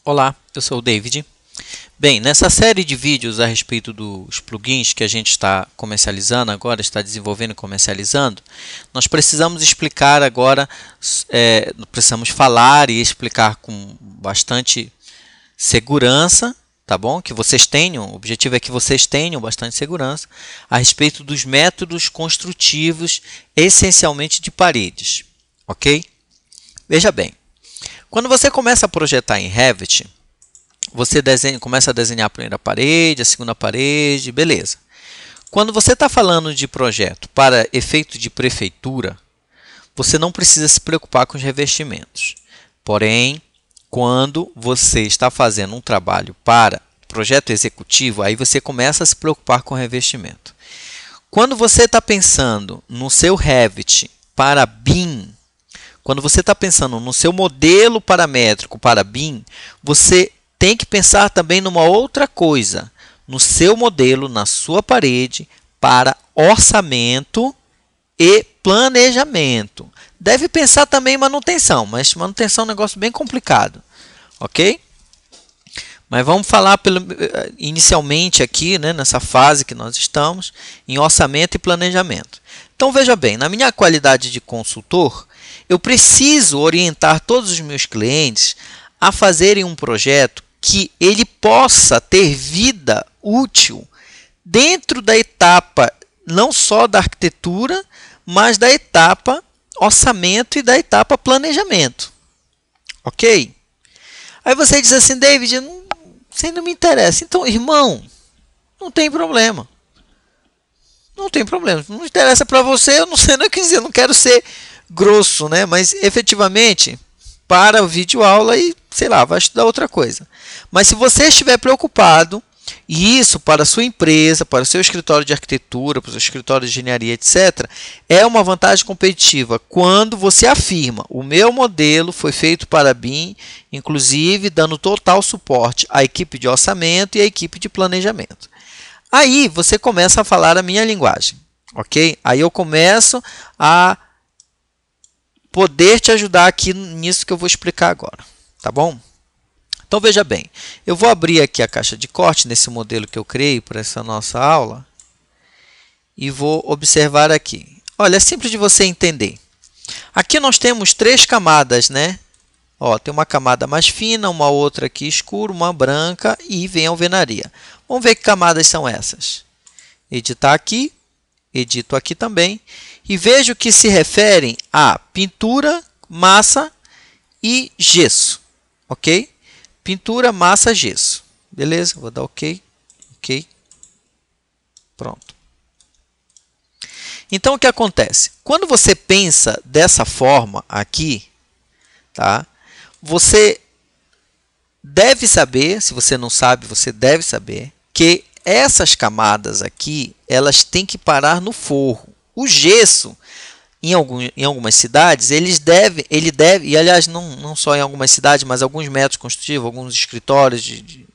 Olá, eu sou o David. Bem, nessa série de vídeos a respeito dos plugins que a gente está comercializando agora, está desenvolvendo e comercializando, nós precisamos explicar agora, precisamos falar e explicar com bastante segurança, tá bom? Que vocês tenham, o objetivo é que vocês tenham bastante segurança a respeito dos métodos construtivos, essencialmente de paredes, ok? Veja bem, quando você começa a projetar em Revit, você começa a desenhar a primeira parede, a segunda parede, beleza. Quando você está falando de projeto para efeito de prefeitura, você não precisa se preocupar com os revestimentos. Porém, quando você está fazendo um trabalho para projeto executivo, aí você começa a se preocupar com o revestimento. Quando você está pensando no seu Revit para BIM, quando você está pensando no seu modelo paramétrico para BIM, você tem que pensar também numa outra coisa, no seu modelo, na sua parede, para orçamento e planejamento. Deve pensar também em manutenção, mas manutenção é um negócio bem complicado, ok? Mas vamos falar inicialmente aqui, né, nessa fase que nós estamos, em orçamento e planejamento. Então veja bem, na minha qualidade de consultor, eu preciso orientar todos os meus clientes a fazerem um projeto que ele possa ter vida útil dentro da etapa não só da arquitetura, mas da etapa orçamento e da etapa planejamento. Ok? Aí você diz assim, David, você não me interessa. Então, irmão, não tem problema. Não tem problema. Não interessa para você, eu não quero ser grosso, né? Mas efetivamente, para o vídeo aula e, sei lá, vai estudar outra coisa. Mas se você estiver preocupado, e isso para a sua empresa, para o seu escritório de arquitetura, para o seu escritório de engenharia, etc., é uma vantagem competitiva quando você afirma, o meu modelo foi feito para BIM, inclusive dando total suporte à equipe de orçamento e à equipe de planejamento. Aí você começa a falar a minha linguagem, ok? Aí eu começo a poder te ajudar aqui nisso que eu vou explicar agora, tá bom? Então veja bem, eu vou abrir aqui a caixa de corte nesse modelo que eu criei para essa nossa aula e vou observar aqui. Olha, é simples de você entender. Aqui nós temos três camadas, né? Ó, tem uma camada mais fina, uma outra aqui escura, uma branca e vem a alvenaria. Vamos ver que camadas são essas. Editar aqui, edito aqui também e vejo que se referem a pintura, massa e gesso, ok? Pintura, massa, gesso. Beleza? Vou dar OK. OK. Pronto. Então, o que acontece? Quando você pensa dessa forma aqui, tá? Você deve saber, se você não sabe, você deve saber, que essas camadas aqui, elas têm que parar no forro. O gesso, em algumas cidades, ele deve, e aliás, não só em algumas cidades, mas alguns métodos construtivos, alguns escritórios de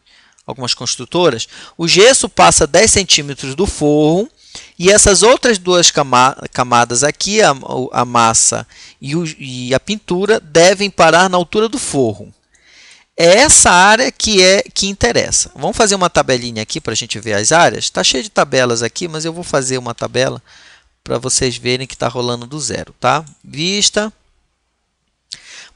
algumas construtoras, o gesso passa 10 centímetros do forro e essas outras duas camadas aqui, a massa e a pintura, devem parar na altura do forro. É essa área que interessa. Vamos fazer uma tabelinha aqui para a gente ver as áreas. Está cheio de tabelas aqui, mas eu vou fazer uma tabela para vocês verem que está rolando do zero, tá? Vista.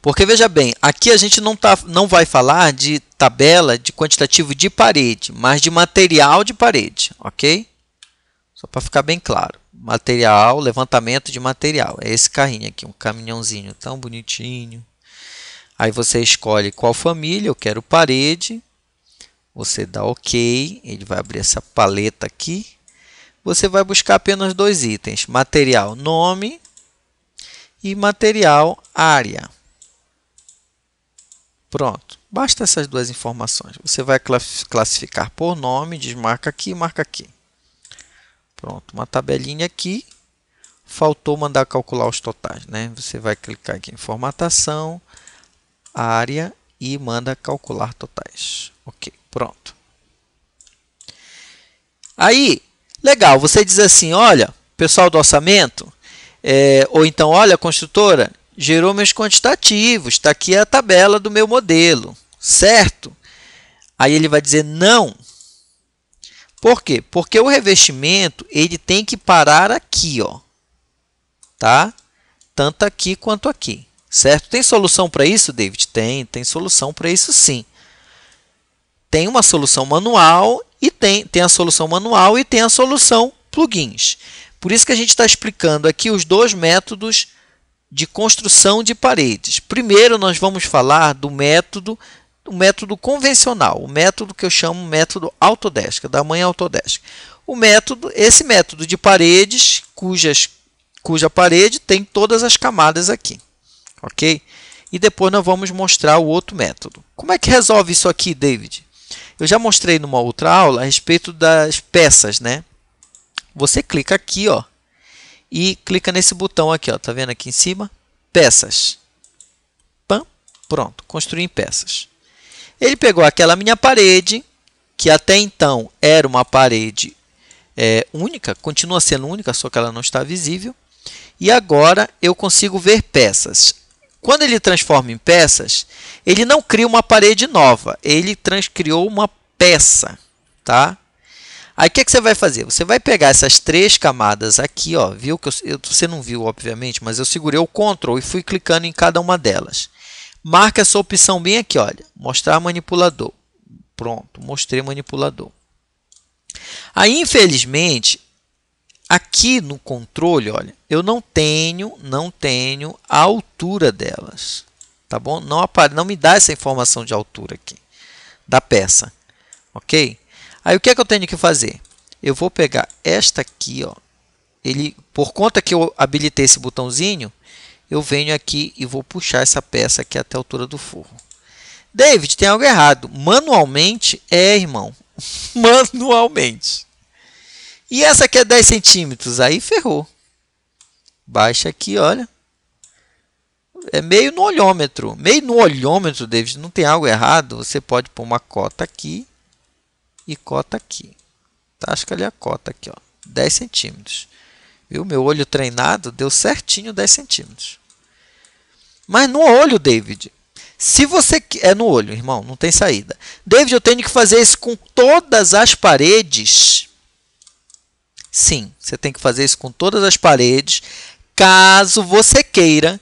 Porque, veja bem, aqui a gente não vai falar de tabela de quantitativo de parede, mas de material de parede, ok? Só para ficar bem claro. Material, levantamento de material. É esse carrinho aqui, um caminhãozinho tão bonitinho. Aí você escolhe qual família, eu quero parede. Você dá OK, ele vai abrir essa paleta aqui. Você vai buscar apenas dois itens, material nome e material área. Pronto, basta essas duas informações. Você vai classificar por nome, desmarca aqui e marca aqui. Pronto, uma tabelinha aqui. Faltou mandar calcular os totais, né? Você vai clicar aqui em formatação, área e manda calcular totais. Ok, pronto. Aí, legal, você diz assim, olha, pessoal do orçamento, ou então, olha, construtora, gerou meus quantitativos, está aqui a tabela do meu modelo, certo? Aí ele vai dizer não. Por quê? Porque o revestimento ele tem que parar aqui, ó, tá? Tanto aqui quanto aqui, certo? Tem solução para isso, David? Tem solução para isso sim. Tem uma solução manual e tem a solução manual e tem a solução plugins. Por isso que a gente está explicando aqui os dois métodos de construção de paredes. Primeiro nós vamos falar do método convencional, o método que eu chamo método Autodesk, da mãe Autodesk. Esse método de paredes, cuja parede tem todas as camadas aqui, ok? E depois nós vamos mostrar o outro método. Como é que resolve isso aqui, David? Eu já mostrei numa outra aula a respeito das peças, né? Você clica aqui, ó, e clica nesse botão aqui, ó, tá vendo aqui em cima? Peças. Pam, pronto, construir em peças. Ele pegou aquela minha parede, que até então era uma parede única, continua sendo única, só que ela não está visível. E agora eu consigo ver peças. Quando ele transforma em peças, ele não cria uma parede nova, ele criou uma peça, tá? Aí o que você vai fazer? Você vai pegar essas três camadas aqui, ó, viu que você não viu, obviamente, mas eu segurei o Ctrl e fui clicando em cada uma delas. Marca essa opção bem aqui, olha, mostrar manipulador. Pronto, mostrei manipulador. Aí, infelizmente, aqui no controle, olha, eu não tenho a altura delas, tá bom? Não me dá essa informação de altura aqui da peça, ok? Aí o que é que eu tenho que fazer? Eu vou pegar esta aqui, ó. Por conta que eu habilitei esse botãozinho, eu venho aqui e vou puxar essa peça aqui até a altura do forro. David, tem algo errado. Manualmente irmão. Manualmente. E essa aqui é 10 centímetros. Aí ferrou. Baixa aqui, olha. É meio no olhômetro. Meio no olhômetro, David, não tem algo errado. Você pode pôr uma cota aqui e cota aqui. Tá? Acho que ali é a cota aqui, ó. 10 centímetros. Viu? Meu olho treinado deu certinho 10 centímetros. Mas no olho, David. Se você é no olho, irmão, não tem saída. David, eu tenho que fazer isso com todas as paredes. Sim, você tem que fazer isso com todas as paredes, caso você queira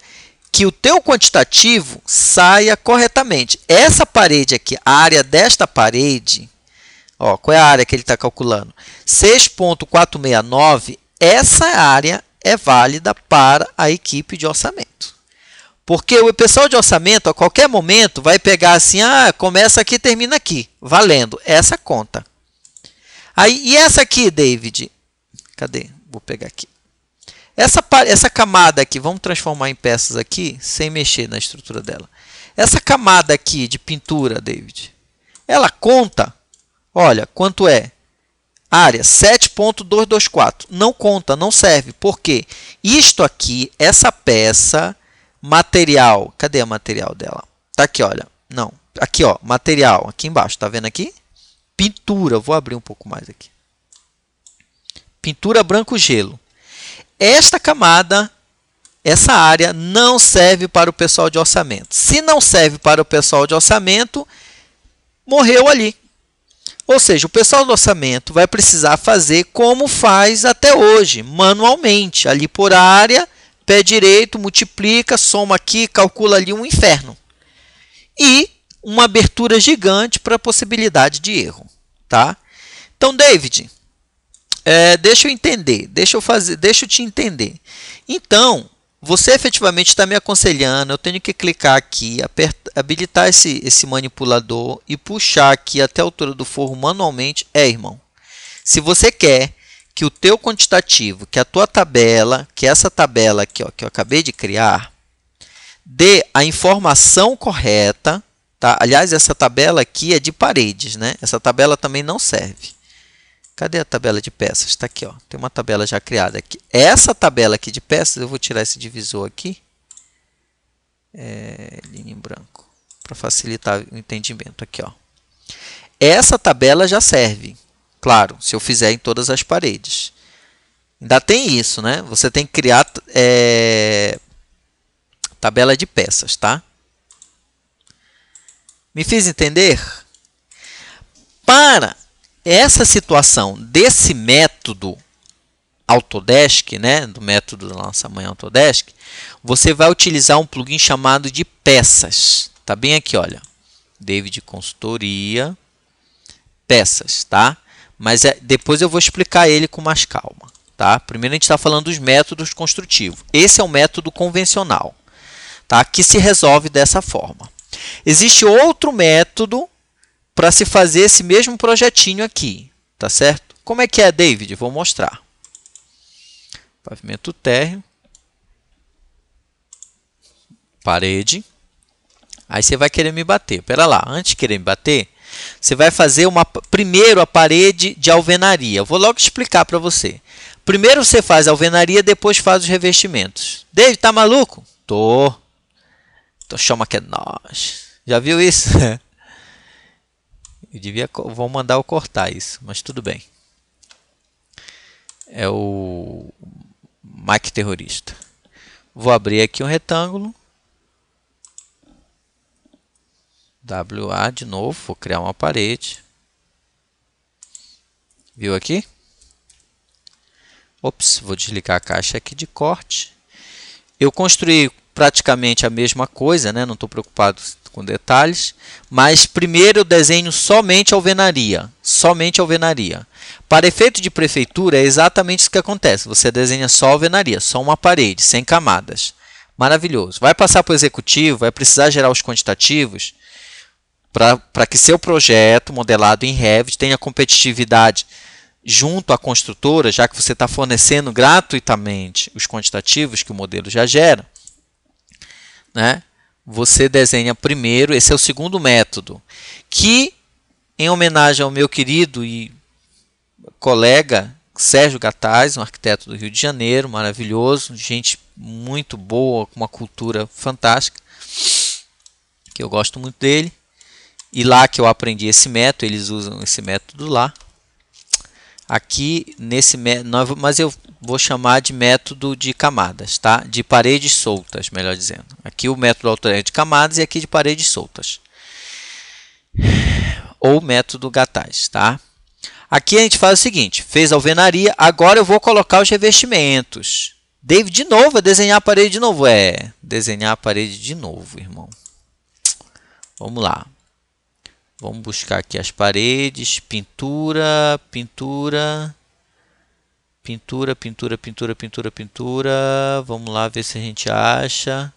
que o teu quantitativo saia corretamente. Essa parede aqui, a área desta parede, ó, qual é a área que ele está calculando? 6.469, essa área é válida para a equipe de orçamento. Porque o pessoal de orçamento, a qualquer momento, vai pegar assim, começa aqui, termina aqui, valendo, essa conta. Aí, e essa aqui, David? Cadê? Vou pegar aqui. Essa camada aqui, vamos transformar em peças aqui, sem mexer na estrutura dela. Essa camada aqui de pintura, David, ela conta, olha, quanto é? Área 7.224. Não conta, não serve. Por quê? Isto aqui, essa peça, material, cadê o material dela? Tá aqui, olha. Não, aqui, ó, material, aqui embaixo, tá vendo aqui? Pintura, vou abrir um pouco mais aqui. Pintura branco gelo. Esta camada, essa área não serve para o pessoal de orçamento. Se não serve para o pessoal de orçamento, morreu ali. Ou seja, o pessoal do orçamento vai precisar fazer como faz até hoje, manualmente, ali por área, pé direito, multiplica, soma aqui, calcula ali um inferno. E uma abertura gigante para a possibilidade de erro, tá? Então, David, deixa eu entender, deixa eu te entender. Então, você efetivamente está me aconselhando, eu tenho que clicar aqui, habilitar esse manipulador e puxar aqui até a altura do forro manualmente. Irmão, se você quer que o teu quantitativo, que a tua tabela, que essa tabela aqui, ó, que eu acabei de criar, dê a informação correta, tá? Aliás, essa tabela aqui é de paredes, né? Essa tabela também não serve. Cadê a tabela de peças? Está aqui, ó. Tem uma tabela já criada aqui. Essa tabela aqui de peças, eu vou tirar esse divisor aqui. Linha em branco. Para facilitar o entendimento aqui, ó. Essa tabela já serve. Claro, se eu fizer em todas as paredes. Ainda tem isso, né? Você tem que criar tabela de peças, tá? Me fiz entender? Para essa situação desse método Autodesk, né, do método da nossa mãe Autodesk, você vai utilizar um plugin chamado de peças. Tá bem aqui, olha. David Consultoria, peças, tá? Mas depois eu vou explicar ele com mais calma, tá? Primeiro a gente está falando dos métodos construtivos. Esse é o método convencional, tá? Que se resolve dessa forma. Existe outro método para se fazer esse mesmo projetinho aqui, tá certo? Como é que é, David? Vou mostrar. Pavimento térreo, parede. Aí você vai querer me bater. Espera lá, antes de querer me bater, você vai fazer primeiro a parede de alvenaria. Eu vou logo explicar para você. Primeiro você faz a alvenaria, depois faz os revestimentos. David, tá maluco? Tô. Então chama que é nós. Já viu isso? Vou mandar eu cortar isso, mas tudo bem. É o Mike Terrorista. Vou abrir aqui um retângulo. WA de novo, vou criar uma parede. Viu aqui? Ops, vou desligar a caixa aqui de corte. Eu construí praticamente a mesma coisa, né? Não estou preocupado com detalhes. Mas primeiro eu desenho somente a alvenaria. Somente a alvenaria. Para efeito de prefeitura é exatamente isso que acontece. Você desenha só a alvenaria, só uma parede, sem camadas. Maravilhoso. Vai passar para o executivo, vai precisar gerar os quantitativos para que seu projeto modelado em Revit tenha competitividade junto à construtora, já que você está fornecendo gratuitamente os quantitativos que o modelo já gera, né? Você desenha primeiro, esse é o segundo método, que em homenagem ao meu querido e colega Sérgio Gataz, um arquiteto do Rio de Janeiro, maravilhoso, gente muito boa, com uma cultura fantástica, que eu gosto muito dele. E lá que eu aprendi esse método, eles usam esse método lá. Aqui nesse método, mas eu vou chamar de método de camadas, tá? De paredes soltas, melhor dizendo. Aqui o método Autodesk é de camadas e aqui de paredes soltas. Ou método Gataz, tá? Aqui a gente faz o seguinte, fez a alvenaria, agora eu vou colocar os revestimentos. David, de novo, é desenhar a parede de novo. Desenhar a parede de novo, irmão. Vamos lá. Vamos buscar aqui as paredes, pintura, pintura, pintura, pintura, pintura, pintura, pintura. Vamos lá ver se a gente acha.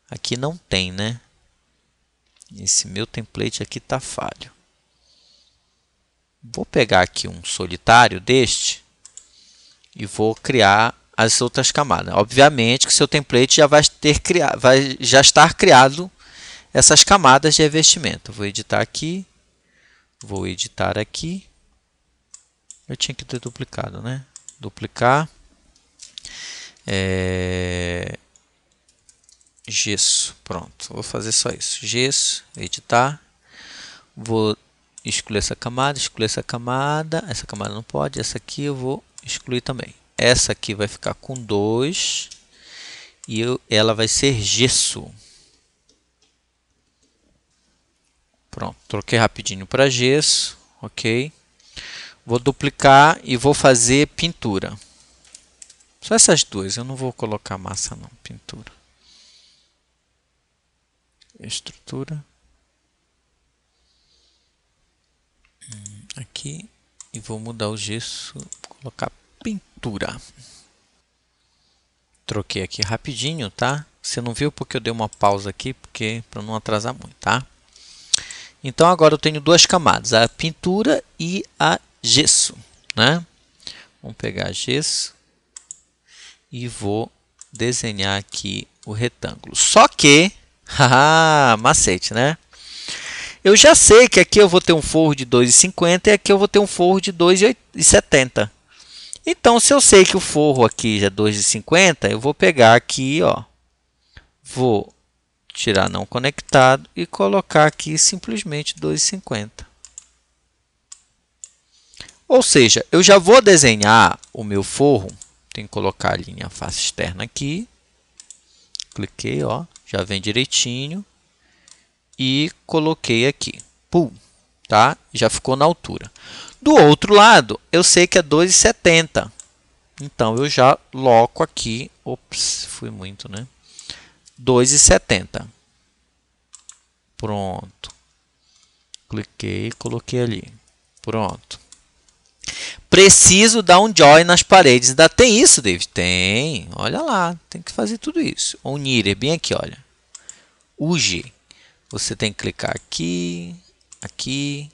Aqui não tem, né? Esse meu template aqui tá falho. Vou pegar aqui um solitário deste e vou criar as outras camadas. Obviamente que seu template já vai já estar criado essas camadas de revestimento. Vou editar aqui. Vou editar aqui. Eu tinha que ter duplicado, né? Duplicar. Gesso. Pronto. Vou fazer só isso. Gesso. Editar. Vou excluir essa camada. Excluir essa camada. Essa camada não pode. Essa aqui eu vou excluir também. Essa aqui vai ficar com 2. E ela vai ser gesso. Pronto, troquei rapidinho para gesso, ok. Vou duplicar e vou fazer pintura. Só essas duas, eu não vou colocar massa não, pintura. Estrutura. Aqui, e vou mudar o gesso, colocar pintura. Troquei aqui rapidinho, tá? Você não viu porque eu dei uma pausa aqui, porque para não atrasar muito, tá? Então agora eu tenho duas camadas, a pintura e a gesso, né? Vamos pegar gesso e vou desenhar aqui o retângulo. Só que, macete, né? Eu já sei que aqui eu vou ter um forro de 2,50 e aqui eu vou ter um forro de 2,70. Então, se eu sei que o forro aqui já é 2,50, eu vou pegar aqui, ó, vou tirar não conectado e colocar aqui simplesmente 2,50. Ou seja, eu já vou desenhar o meu forro. Tem que colocar a linha face externa aqui. Cliquei, ó, já vem direitinho. e coloquei aqui. Pum, tá? Já ficou na altura. Do outro lado, eu sei que é 2,70. Então, eu já coloco aqui. Ops, fui muito, né? 2,70. Pronto. Cliquei, coloquei ali. Pronto. Preciso dar um join nas paredes. Ainda tem isso, David? Tem. Olha lá. Tem que fazer tudo isso. Unir é bem aqui, olha. UG. Você tem que clicar aqui, aqui,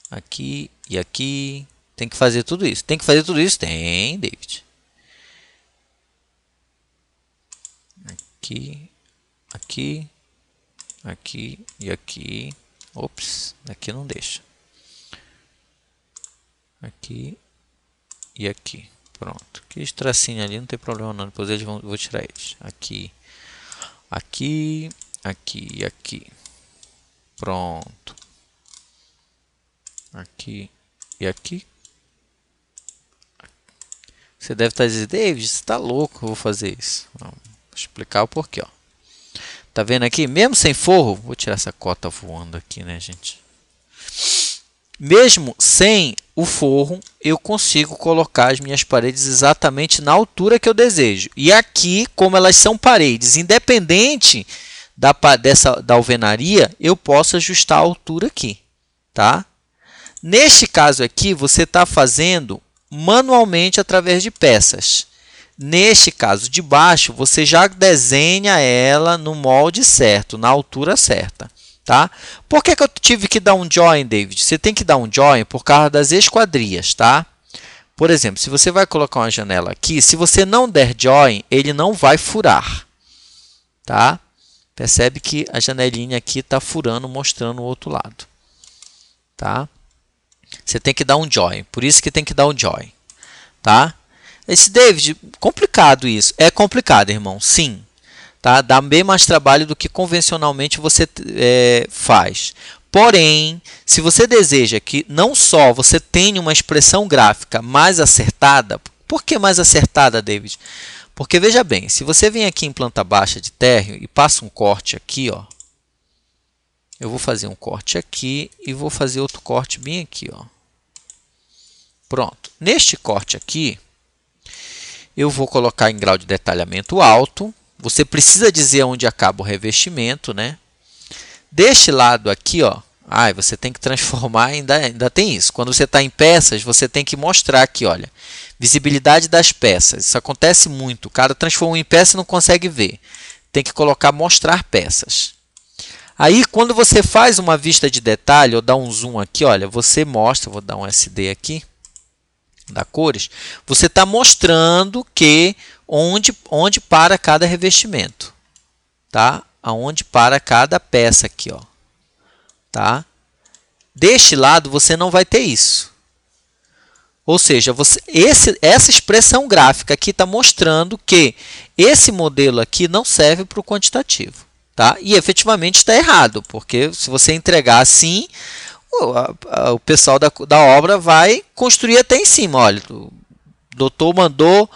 aqui e aqui. Tem que fazer tudo isso. Tem que fazer tudo isso? Tem, David. Aqui, aqui, aqui e aqui. Ops, aqui não deixa. Aqui e aqui. Pronto. Aqui esse tracinho ali não tem problema não. Depois eles vou tirar eles. Aqui, aqui, aqui e aqui. Pronto. Aqui e aqui. Você deve estar dizendo, David, você está louco, eu vou fazer isso. Vou explicar o porquê. Ó. Tá vendo aqui? Mesmo sem forro, vou tirar essa cota voando aqui, né, gente? Mesmo sem o forro, eu consigo colocar as minhas paredes exatamente na altura que eu desejo. E aqui, como elas são paredes, independente da alvenaria, eu posso ajustar a altura aqui, tá? Neste caso aqui, você está fazendo manualmente através de peças. Neste caso de baixo, você já desenha ela no molde certo, na altura certa. Tá? Por que eu tive que dar um join, David? Você tem que dar um join por causa das esquadrias. Tá? Por exemplo, se você vai colocar uma janela aqui, se você não der join, ele não vai furar. Tá? Percebe que a janelinha aqui está furando, mostrando o outro lado. Tá? Você tem que dar um join, por isso que tem que dar um join. Tá? Esse David, complicado isso. É complicado, irmão, sim. Tá? Dá bem mais trabalho do que convencionalmente você faz. Porém, se você deseja que não só você tenha uma expressão gráfica mais acertada, por que mais acertada, David? Porque veja bem, se você vem aqui em planta baixa de térreo e passa um corte aqui, ó, eu vou fazer um corte aqui e vou fazer outro corte bem aqui, ó. Pronto. Neste corte aqui, eu vou colocar em grau de detalhamento alto. Você precisa dizer onde acaba o revestimento, né? Deste lado aqui, ó, você tem que transformar, ainda tem isso. Quando você está em peças, você tem que mostrar aqui, olha, visibilidade das peças. Isso acontece muito. O cara transforma em peça e não consegue ver. Tem que colocar mostrar peças. Aí, quando você faz uma vista de detalhe, ou dá um zoom aqui, olha, você mostra, vou dar um SD aqui, da cores, você está mostrando que onde para cada revestimento, tá? Aonde para cada peça aqui, ó, tá? Deste lado você não vai ter isso. Ou seja, essa expressão gráfica aqui está mostrando que esse modelo aqui não serve para o quantitativo, tá? E efetivamente está errado, porque se você entregar assim, o pessoal da obra vai construir até em cima. Olha, o doutor mandou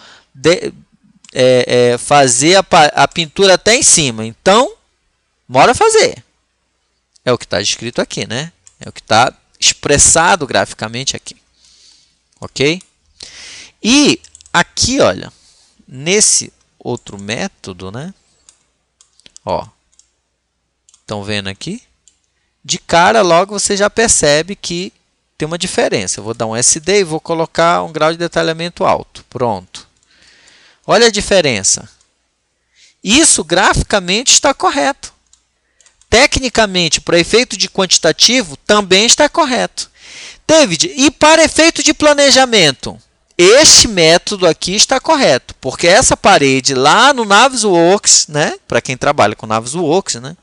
fazer a pintura até em cima. Então, bora fazer. É o que está escrito aqui, né? É o que está expressado graficamente aqui. Ok? E aqui, olha, nesse outro método, né? Ó, estão vendo aqui? De cara, logo você já percebe que tem uma diferença. Eu vou dar um SD e vou colocar um grau de detalhamento alto. Pronto. Olha a diferença. Isso graficamente está correto. Tecnicamente, para efeito de quantitativo, também está correto. David, e para efeito de planejamento? Este método aqui está correto, porque essa parede lá no Navisworks, né, para quem trabalha com Navisworks, né,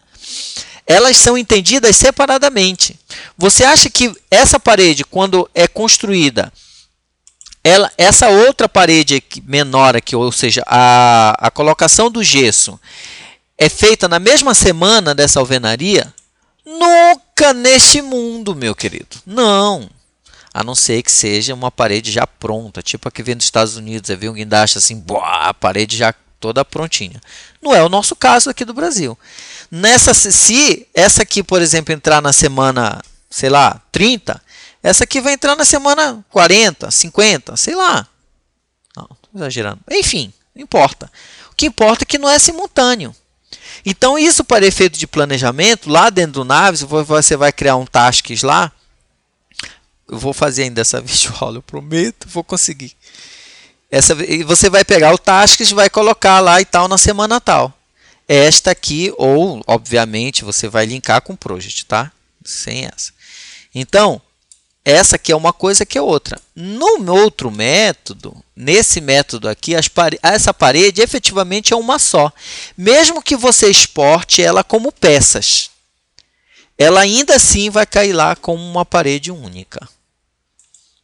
elas são entendidas separadamente. Você acha que essa parede, quando é construída, essa outra parede aqui, menor aqui, ou seja, a colocação do gesso, é feita na mesma semana dessa alvenaria? Nunca neste mundo, meu querido. Não. A não ser que seja uma parede já pronta, tipo a que vem dos Estados Unidos. Você vê um guindaste assim, a parede já toda prontinha. Não é o nosso caso aqui do Brasil. Se essa aqui, por exemplo, entrar na semana, sei lá, 30, essa aqui vai entrar na semana 40, 50, sei lá. Não, estou exagerando. Enfim, não importa. O que importa é que não é simultâneo. Então, isso para efeito de planejamento, lá dentro do Navis, você vai criar um tasks lá. Eu vou fazer ainda essa videoaula, eu prometo, vou conseguir. Você vai pegar o tasks, vai colocar lá e tal na semana tal. Esta aqui, ou obviamente, você vai linkar com o project, tá? Sem essa. Então, essa aqui é uma coisa que é outra. No outro método, nesse método aqui, essa parede efetivamente é uma só. Mesmo que você exporte ela como peças, ela ainda assim vai cair lá como uma parede única.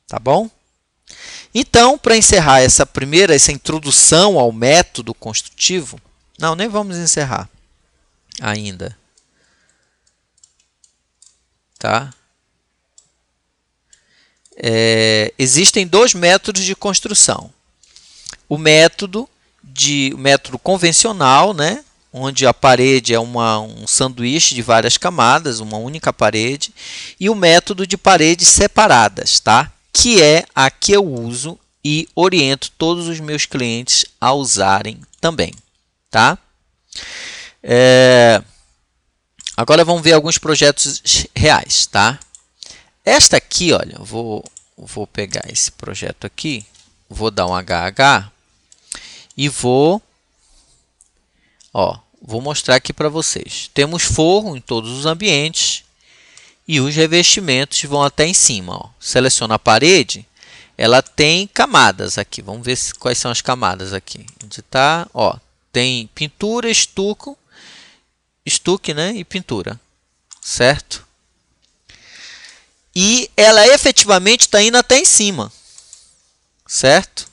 Tá bom? Então, para encerrar essa introdução ao método construtivo, não, nem vamos encerrar ainda. Tá? Existem dois métodos de construção. O método convencional, né? Onde a parede é um sanduíche de várias camadas, uma única parede, e o método de paredes separadas, tá? Que é a que eu uso e oriento todos os meus clientes a usarem também, tá? Agora vamos ver alguns projetos reais, tá? Esta aqui, olha, eu vou pegar esse projeto aqui, vou dar um HH e vou mostrar aqui para vocês. Temos forro em todos os ambientes e os revestimentos vão até em cima. Ó. Seleciona a parede, ela tem camadas aqui. Vamos ver quais são as camadas aqui. Onde está? Tem pintura, estuque, né? E pintura, certo? E ela efetivamente está indo até em cima, certo?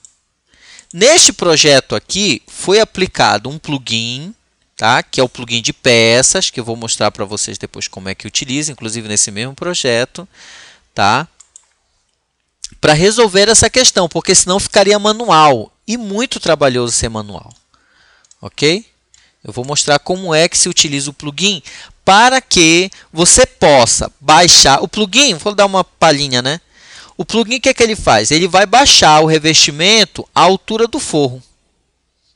Neste projeto aqui foi aplicado um plugin, tá? Que é o plugin de peças, que eu vou mostrar para vocês depois como é que utiliza, inclusive nesse mesmo projeto, tá? Para resolver essa questão, porque senão ficaria manual e muito trabalhoso ser manual, ok? Eu vou mostrar como é que se utiliza o plugin para que você possa baixar o plugin. Vou dar uma palhinha, né? O plugin, o que é que ele faz? Ele vai baixar o revestimento à altura do forro.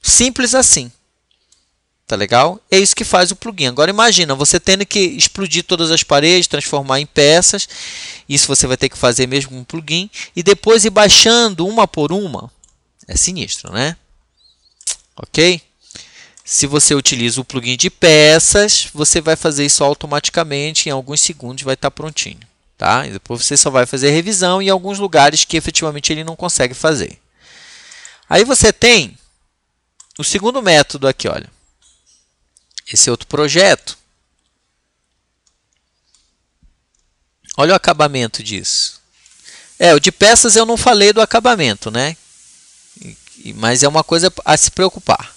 Simples assim. Tá legal? É isso que faz o plugin. Agora imagina, você tendo que explodir todas as paredes, transformar em peças. Isso você vai ter que fazer mesmo com o plugin. E depois ir baixando uma por uma. É sinistro, né? Ok? Se você utiliza o plugin de peças, você vai fazer isso automaticamente. Em alguns segundos vai estar prontinho. Tá? E depois você só vai fazer revisão em alguns lugares que efetivamente ele não consegue fazer. Aí você tem o segundo método aqui, olha. Esse outro projeto. Olha o acabamento disso. O de peças eu não falei do acabamento, né? Mas é uma coisa a se preocupar.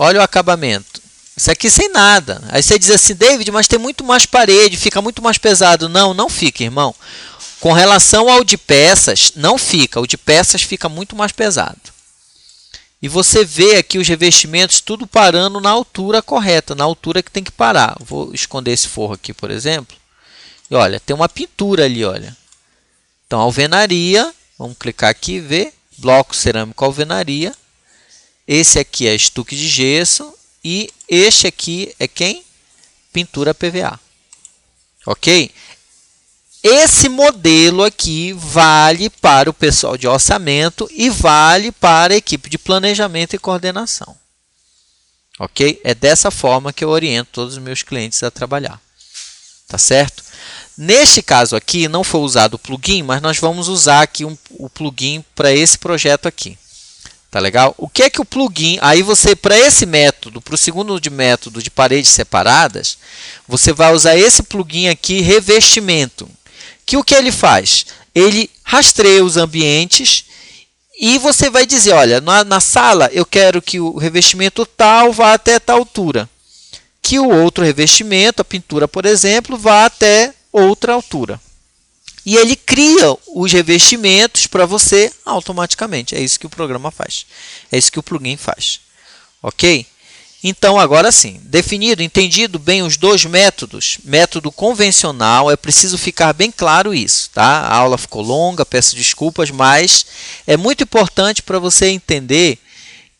Olha o acabamento. Isso aqui sem nada. Aí você diz assim, David, mas tem muito mais parede, fica muito mais pesado. Não, não fica, irmão. Com relação ao de peças, não fica. O de peças fica muito mais pesado. E você vê aqui os revestimentos tudo parando na altura correta, na altura que tem que parar. Vou esconder esse forro aqui, por exemplo. E olha, tem uma pintura ali, olha. Então, alvenaria. Vamos clicar aqui e ver. Bloco cerâmico alvenaria. Esse aqui é estuque de gesso. E este aqui é quem? Pintura PVA. Ok? Esse modelo aqui vale para o pessoal de orçamento e vale para a equipe de planejamento e coordenação. Ok? É dessa forma que eu oriento todos os meus clientes a trabalhar. Tá certo? Neste caso aqui, não foi usado o plugin, mas nós vamos usar aqui o plugin para esse projeto aqui. Tá legal? O que é que o plugin... Aí você, para esse método, para o segundo método de paredes separadas, você vai usar esse plugin aqui, revestimento. Que o que ele faz? Ele rastreia os ambientes e você vai dizer, olha, na sala eu quero que o revestimento tal vá até tal altura. Que o outro revestimento, a pintura, por exemplo, vá até outra altura. e ele cria os revestimentos para você automaticamente. É isso que o programa faz. É isso que o plugin faz. Ok? Então, agora sim, definido, entendido bem os dois métodos, método convencional, é preciso ficar bem claro isso, tá? A aula ficou longa, peço desculpas, mas é muito importante para você entender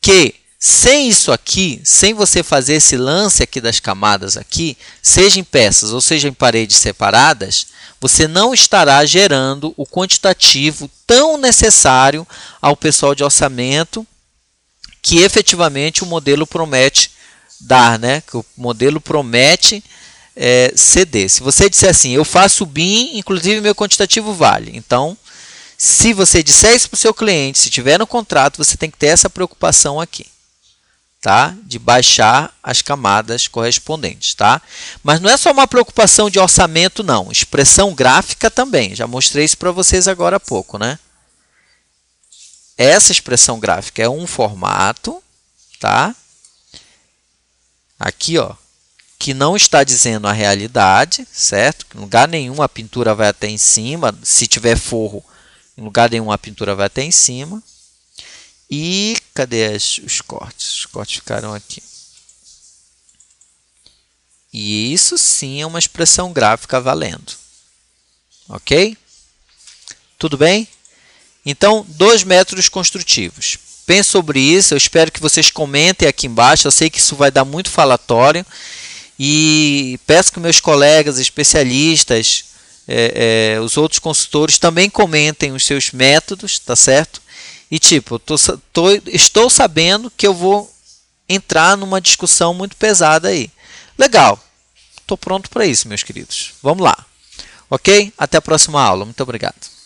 que sem isso aqui, sem você fazer esse lance aqui das camadas aqui, seja em peças ou seja em paredes separadas, você não estará gerando o quantitativo tão necessário ao pessoal de orçamento que efetivamente o modelo promete dar, né? Que o modelo promete ceder. Se você disser assim, eu faço BIM, inclusive meu quantitativo vale. Então, se você disser isso para o seu cliente, se tiver no contrato, você tem que ter essa preocupação aqui, tá? De baixar as camadas correspondentes, tá? Mas não é só uma preocupação de orçamento, não. Expressão gráfica também. Já mostrei isso para vocês agora há pouco, né? Essa expressão gráfica é um formato, tá? Aqui, ó, que não está dizendo a realidade, certo? Em lugar nenhum a pintura vai até em cima. Se tiver forro, em lugar nenhum a pintura vai até em cima. E cadê os cortes? Os cortes ficaram aqui. E isso sim é uma expressão gráfica valendo. Ok? Tudo bem? Então, dois métodos construtivos. Pense sobre isso, eu espero que vocês comentem aqui embaixo, eu sei que isso vai dar muito falatório. E peço que meus colegas especialistas, os outros consultores, também comentem os seus métodos, tá certo? E tipo, estou sabendo que eu vou entrar numa discussão muito pesada aí. Legal, estou pronto para isso, meus queridos. Vamos lá. Ok? Até a próxima aula. Muito obrigado.